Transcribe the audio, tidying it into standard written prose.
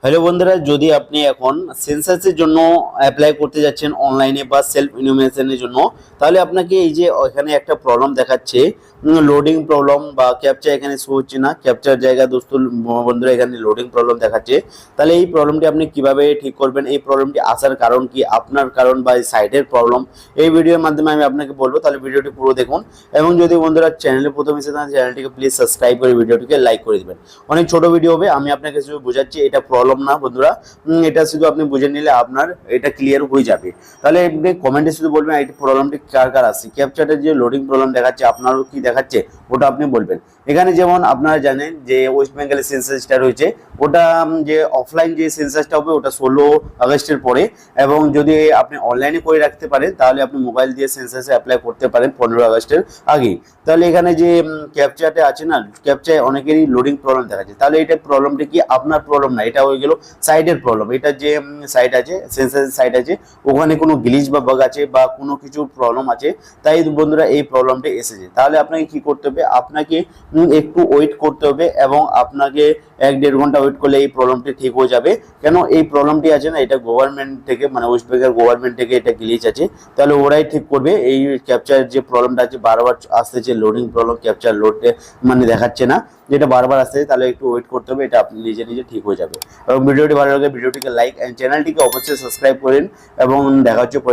Hello বন্ধুরা, যদি আপনি এখন সেন্সাসের জন্য অ্যাপ্লাই করতে যাচ্ছেন অনলাইনে বা সেলফ ইনোভেশনের জন্য, তাহলে আপনাকে এই যে এখানে একটা প্রবলেম দেখাচ্ছে, লোডিং প্রবলেম বা ক্যাপচা এখানে শো হচ্ছে না, ক্যাপচার জায়গা দোস্ত বন্ধুরা এখানে লোডিং প্রবলেম দেখাচ্ছে। তাহলে এই প্রবলেমটি আপনি কিভাবে ঠিক করবেন, এই প্রবলেমটি আসার কারণ কি, আপনার কারণ বা সাইটের প্রবলেম, এই ভিডিওর মাধ্যমে আমি আপনাকে বলবো। তাহলে ভিডিওটি পুরো দেখুন এবং যদি বন্ধুরা চ্যানেলে প্রথম এসে থাকেন চ্যানেলটিকে প্লিজ সাবস্ক্রাইব করে ভিডিওটিকে লাইক করে দিবেন। অনেক ছোট ভিডিও হবে, আমি আপনাকে শুধু বোঝাচ্ছি, এটা প্রবলেম না বন্ধুরা, এটা শুধু আপনি বুঝে নিলে আপনার এটা ক্লিয়ার হয়ে যাবে। তাহলে আপনি কমেন্টে শুধু বলবেন এই প্রবলেমটি কার কার আসছে, ক্যাপচারের যে লোডিং প্রবলেম দেখাচ্ছে আপনারও কি দেখাচ্ছে ওটা আপনি বলবেন। এখানে যেমন আপনারা জানেন যে ওয়েস্ট বেঙ্গলের সেন্সাসটা রয়েছে, ওটা যে অফলাইন যে সেন্সাসটা হবে ওটা 16 আগস্টের পরে, এবং যদি আপনি অনলাইনে করে রাখতে পারেন তাহলে আপনি মোবাইল দিয়ে সেন্সাসে অ্যাপ্লাই করতে পারেন 15 আগস্টের আগে। তাহলে এখানে যে ক্যাপচারটা আছে না, ক্যাপচায় অনেকেরই লোডিং প্রবলেম দেখাচ্ছে। তাহলে এটা প্রবলেমটা কি আপনার প্রবলেম না, এটা হয়ে গেল সাইটের প্রবলেম। এটা যে সাইট আছে, সেন্সাসের সাইট আছে, ওখানে কোনো গ্লিচ বা বাগ আছে বা কোনো কিছু প্রবলেম আছে, তাই বন্ধুরা এই প্রবলেমটা এসেছে। তাহলে আপনাকে কি করতে হবে, আপনাকে একটু ওয়েট করতে হবে এবং আপনাকে 1-1.5 ঘন্টা ওয়েট করলে এই প্রবলেমটি ঠিক হয়ে যাবে। কেন এই প্রবলেমটি আছে না, এটা গভর্নমেন্ট থেকে মানে ওয়েস্ট বেঙ্গল গভর্নমেন্ট থেকে এটা গ্লিচ আছে, তাহলে ওরাই ঠিক করবে। এই ক্যাপচার যে প্রবলেমটা আছে বারবার আসতেছে, লোডিং প্রবলেম, ক্যাপচার লোডে মানে দেখাচ্ছে না, যেটা বারবার আসতেছে, তাহলে একটু ওয়েট করতে হবে, এটা আপনি নিজে নিজে ঠিক হয়ে যাবে। এবং ভিডিওটি ভালো লাগে ভিডিওটিকে লাইক এন্ড চ্যানেলটিকে অবশ্যই সাবস্ক্রাইব করেন এবং দেখা হচ্ছে